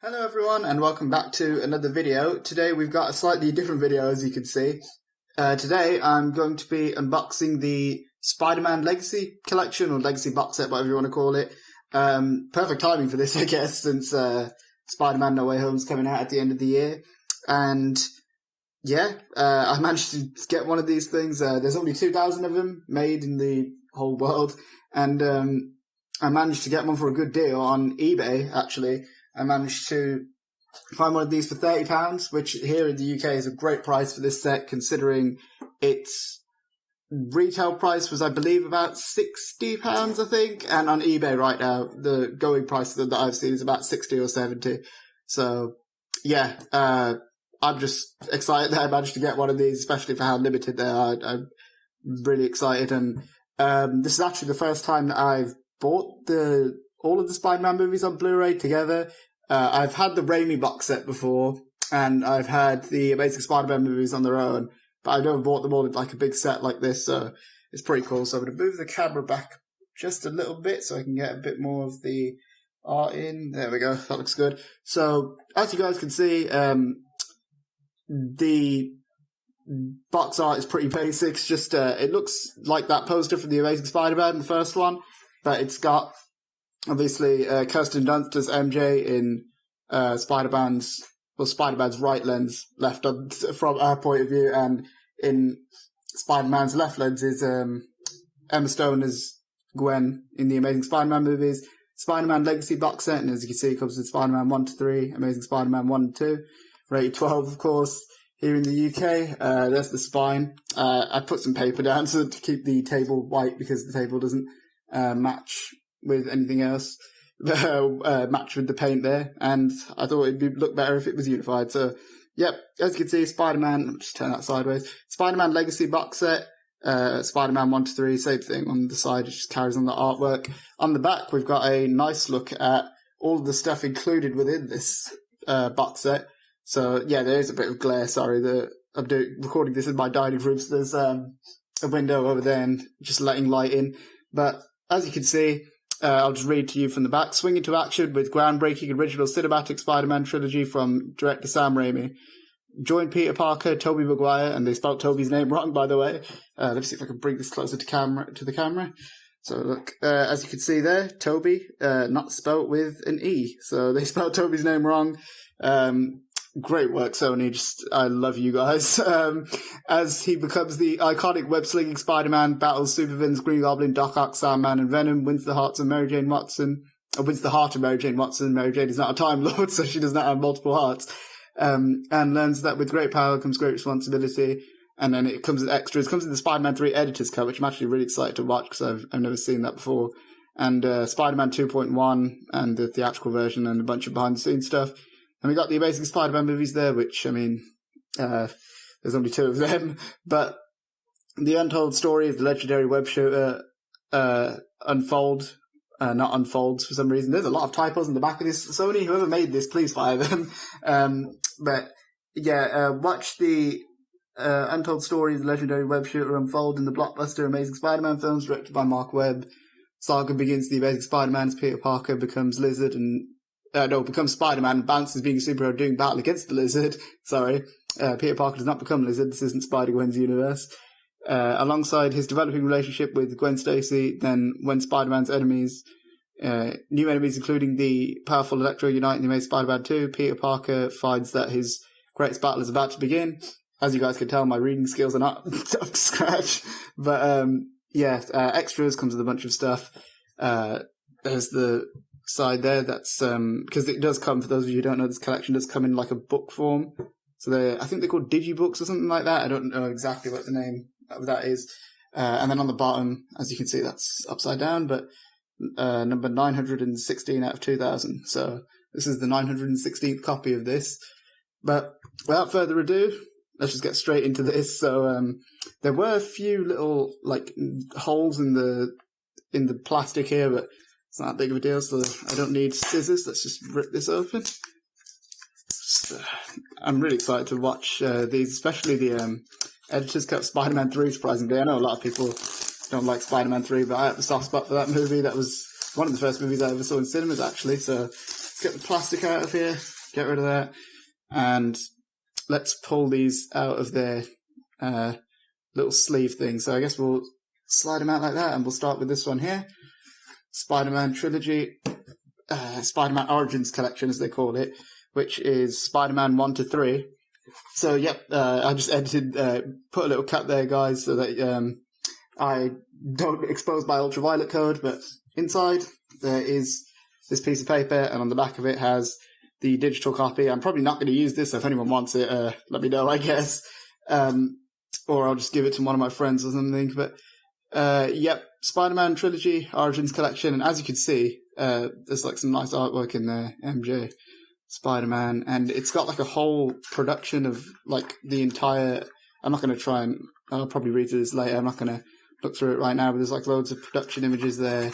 Hello everyone and welcome back to another video. Today we've got a slightly different video, as you can see. Today I'm going to be unboxing the Spider-Man Legacy Collection, or Legacy Boxset, whatever you want to call it. Perfect timing for this, I guess, since Spider-Man No Way Home's coming out at the end of the year. And yeah, I managed to get one of these things. There's only 2,000 of them made in the whole world. And I managed to get one for a good deal on eBay, actually. I managed to find one of these for £30, which here in the UK is a great price for this set, considering its retail price was, I believe, about £60, I think, and on eBay right now, the going price that I've seen is about 60 or 70. So, yeah, I'm just excited that I managed to get one of these, especially for how limited they are. I'm really excited, and this is actually the first time that I've bought all of the Spider-Man movies on Blu-ray together. I've had the Raimi box set before, and I've had the Amazing Spider-Man movies on their own, but I've never bought them all in like a big set like this, so it's pretty cool. So I'm going to move the camera back just a little bit so I can get a bit more of the art in. There we go, that looks good. So, as you guys can see, the box art is pretty basic. It's just, it looks like that poster from the Amazing Spider-Man, the first one, but it's got obviously Kirsten Dunst as MJ in Spider-Man's right lens, left on, from our point of view, and in Spider-Man's left lens is Emma Stone as Gwen in the Amazing Spider-Man movies. Spider-Man Legacy Boxset, and as you can see, it comes with Spider-Man 1 to 3, Amazing Spider-Man 1 and 2, rated 12, of course, here in the UK. There's the spine. I put some paper down to keep the table white because the table doesn't match with anything else, match with the paint there, and I thought it'd look better if it was unified. So, yep, as you can see, Spider-Man, I'll just turn that sideways, Spider-Man Legacy Box Set, Spider-Man 1 to 3, same thing on the side, it just carries on the artwork. On the back, we've got a nice look at all of the stuff included within this box set. So, yeah, there is a bit of glare, sorry, I'm recording this in my dining room, so there's a window over there and just letting light in. But, as you can see, I'll just read to you from the back. Swing into action with groundbreaking original cinematic Spider-Man trilogy from director Sam Raimi. Join Peter Parker, Tobey Maguire, and they spelled Tobey's name wrong, by the way. Let's see if I can bring this closer to the camera. So look, as you can see there, Tobey, not spelled with an E. So they spelled Tobey's name wrong. Great work, Sony. I love you guys. As he becomes the iconic web-slinging Spider-Man, battles supervillains Green Goblin, Doc Ock, Sandman, and Venom, wins the heart of Mary Jane Watson. Mary Jane is not a Time Lord, so she does not have multiple hearts. And learns that with great power comes great responsibility. And then it comes with extras. It comes with the Spider-Man 3 editor's cut, which I'm actually really excited to watch because I've never seen that before. And Spider-Man 2.1 and the theatrical version and a bunch of behind-the-scenes stuff. And we got the Amazing Spider-Man movies there, which, I mean, there's only 2 of them. But the untold story of the legendary web shooter not unfolds for some reason. There's a lot of typos in the back of this. Sony, whoever made this, please fire them. But, yeah, watch the untold story of the legendary web shooter unfold in the blockbuster Amazing Spider-Man films, directed by Mark Webb. Saga begins the Amazing Spider-Man as Peter Parker becomes becomes Spider-Man and bounces being a superhero doing battle against the Lizard. Sorry. Peter Parker does not become Lizard. This isn't Spider-Gwen's universe. Alongside his developing relationship with Gwen Stacy, then when Spider-Man's enemies, new enemies including the powerful Electro unite in the Amazing Spider-Man 2, Peter Parker finds that his greatest battle is about to begin. As you guys can tell, my reading skills are not up to scratch. But, extras comes with a bunch of stuff. There's the side there, that's because it does come, for those of you who don't know, this collection does come in like a book form, so I think they're called digibooks or something like that. I don't know exactly what the name of that is. And then on the bottom, as you can see, that's upside down, but number 916 out of 2000, so this is the 916th copy of this. But without further ado, let's just get straight into this. So there were a few little like holes in the plastic here, but it's not that big of a deal, so I don't need scissors. Let's just rip this open. I'm really excited to watch these, especially the editor's cut Spider-Man 3, surprisingly. I know a lot of people don't like Spider-Man 3, but I have a soft spot for that movie. That was one of the first movies I ever saw in cinemas, actually. So let's get the plastic out of here. get rid of that. And let's pull these out of their little sleeve thing. So I guess we'll slide them out like that, and we'll start with this one here. Spider-Man Trilogy, Spider-Man Origins Collection, as they call it, which is Spider-Man 1 to 3. So, yep, I just edited, put a little cut there, guys, so that I don't expose my ultraviolet code, but inside there is this piece of paper, and on the back of it has the digital copy. I'm probably not going to use this, so if anyone wants it, let me know, I guess. Or I'll just give it to one of my friends or something, but yep, Spider-Man Trilogy, Origins Collection, and as you can see, there's like some nice artwork in there, MJ, Spider-Man, and it's got like a whole production of like the entire, I'm not going to try and, I'll probably read through this later, I'm not going to look through it right now, but there's like loads of production images there,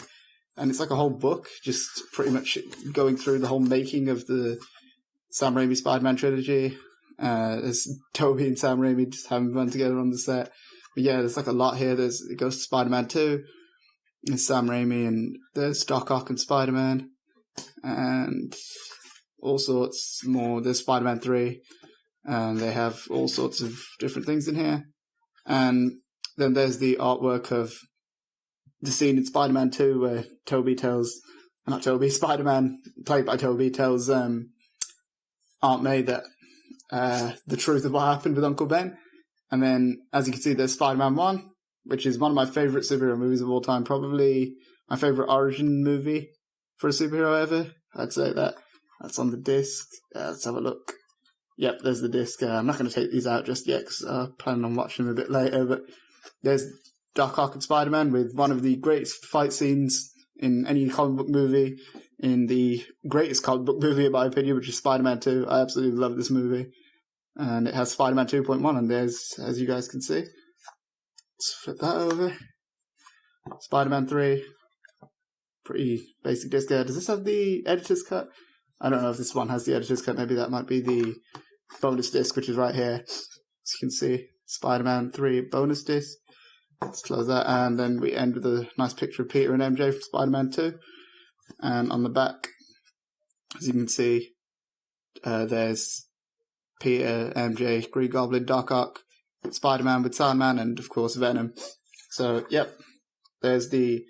and it's like a whole book, just pretty much going through the whole making of the Sam Raimi Spider-Man Trilogy. There's Tobey and Sam Raimi just having fun together on the set. But yeah, there's like a lot here. It goes to Spider-Man 2, there's Sam Raimi, and there's Doc Ock and Spider-Man, and all sorts more. There's Spider-Man 3, and they have all sorts of different things in here. And then there's the artwork of the scene in Spider-Man 2 where Spider-Man, played by Tobey, tells Aunt May that the truth of what happened with Uncle Ben. And then, as you can see, there's Spider-Man 1, which is one of my favourite superhero movies of all time. Probably my favourite origin movie for a superhero ever. I'd say that. That's on the disc. Let's have a look. Yep, there's the disc. I'm not going to take these out just yet because I plan on watching them a bit later. But there's Doc Ock and Spider-Man with one of the greatest fight scenes in any comic book movie, in the greatest comic book movie in my opinion, which is Spider-Man 2. I absolutely love this movie. And it has Spider-Man 2.1 on there, as you guys can see. Let's flip that over. Spider-Man 3. Pretty basic disc there. Does this have the editor's cut? I don't know if this one has the editor's cut. Maybe that might be the bonus disc, which is right here. As you can see, Spider-Man 3 bonus disc. Let's close that, and then we end with a nice picture of Peter and MJ from Spider-Man 2. And on the back, as you can see, there's Peter, MJ, Green Goblin, Doc Ock, Spider-Man with Sandman, and of course Venom. So, yep, there's the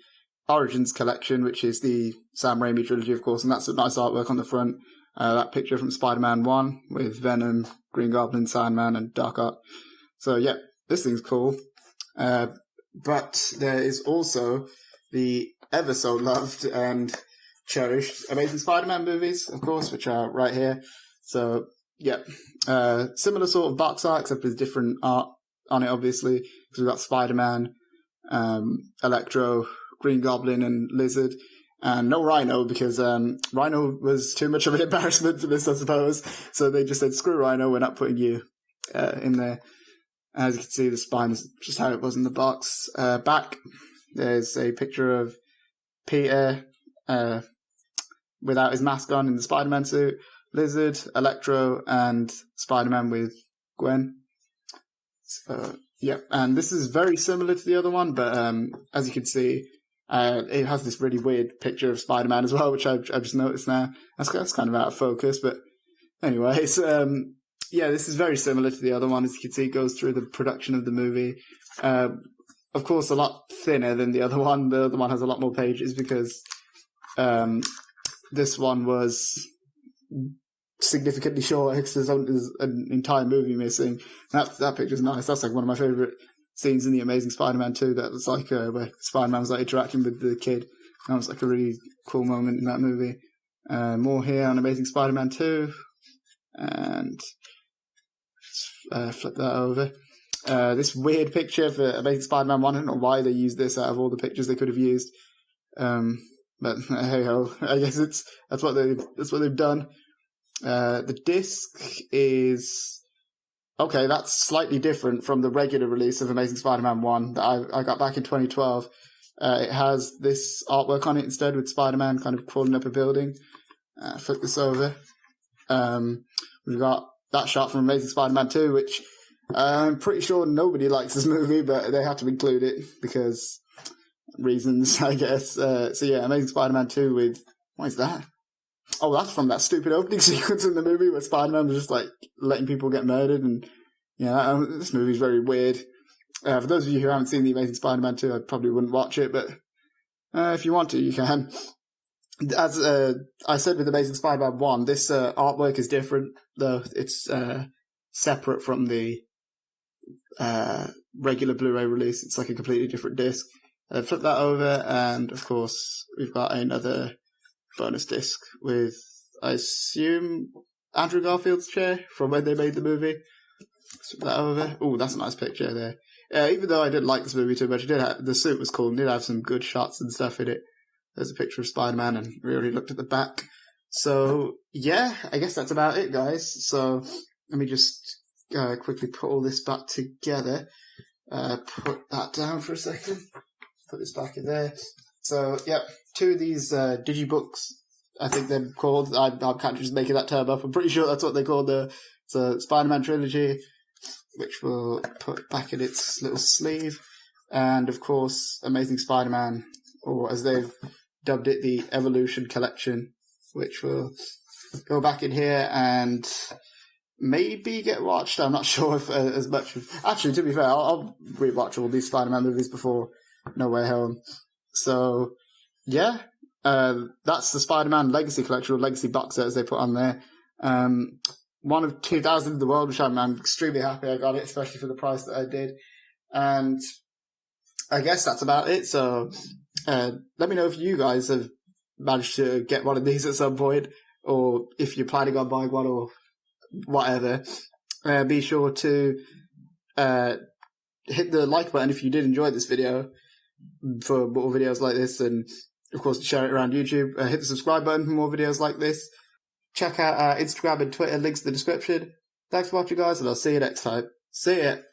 Origins Collection, which is the Sam Raimi trilogy, of course, and that's a nice artwork on the front. That picture from Spider-Man 1 with Venom, Green Goblin, Sandman, and Doc Ock. So, yep, this thing's cool. But there is also the ever so loved and cherished Amazing Spider-Man movies, of course, which are right here. So, yep, similar sort of box art, except there's different art on it, obviously, because we've got Spider-Man, Electro, Green Goblin, and Lizard, and no Rhino, because Rhino was too much of an embarrassment for this, I suppose, so they just said, screw Rhino, we're not putting you in there. As you can see, the spine is just how it was in the box. Back, there's a picture of Peter without his mask on in the Spider-Man suit, Lizard, Electro, and Spider-Man with Gwen. So, yep, and this is very similar to the other one, but as you can see, it has this really weird picture of Spider-Man as well, which I've just noticed now. That's kind of out of focus, but anyways, yeah, this is very similar to the other one. As you can see, it goes through the production of the movie. Of course, a lot thinner than the other one. The other one has a lot more pages because this one was significantly shorter because there's an entire movie missing. That picture's nice. That's like one of my favourite scenes in the Amazing Spider-Man 2. That was like where Spider-Man was like interacting with the kid. That was like a really cool moment in that movie. More here on Amazing Spider-Man 2. And flip that over. This weird picture for Amazing Spider-Man 1. I don't know why they used this out of all the pictures they could have used. But hey ho, I guess that's what they've done. The disc is okay. That's slightly different from the regular release of Amazing Spider-Man 1 that I got back in 2012. It has this artwork on it instead with Spider-Man kind of crawling up a building. Flip this over. We've got that shot from Amazing Spider-Man 2, which I'm pretty sure nobody likes this movie, but they had to include it because reasons, I guess. So yeah, Amazing Spider-Man 2 with, what is that? Oh, that's from that stupid opening sequence in the movie where Spider-Man was just like letting people get murdered, and this movie's very weird. For those of you who haven't seen The Amazing Spider-Man 2, I probably wouldn't watch it, but if you want to, you can. As I said with Amazing Spider-Man 1, this artwork is different, though. It's separate from the regular Blu-ray release. It's like a completely different disc. Flip that over, and of course, we've got another bonus disc with, I assume, Andrew Garfield's chair from when they made the movie. Flip that over. Oh, that's a nice picture there. Even though I didn't like this movie too much, the suit was cool and did have some good shots and stuff in it. There's a picture of Spider-Man, and we already looked at the back. So, yeah, I guess that's about it, guys. So, let me just quickly put all this back together. Put that down for a second. Put this back in there. So, yeah, 2 of these digibooks, I think they're called. I can't just making that term up. I'm pretty sure that's what they call the Spider-Man trilogy, which we'll put back in its little sleeve. And, of course, Amazing Spider-Man, or as they've dubbed it, the Evolution Collection, which will go back in here and maybe get watched. I'm not sure if as much. Actually, to be fair, I'll rewatch all these Spider-Man movies before No Way Home. So, yeah, that's the Spider-Man Legacy Collection, or Legacy Boxset, as they put on there. One of 2,000 in the world, which I'm extremely happy I got it, especially for the price that I did. And I guess that's about it. So, let me know if you guys have managed to get one of these at some point, or if you're planning on buying one, or whatever. Be sure to hit the like button if you did enjoy this video for more videos like this, and of course share it around YouTube. Hit the subscribe button for more videos like this. Check out our Instagram and Twitter, links in the description. Thanks for watching, guys, and I'll see you next time. See ya!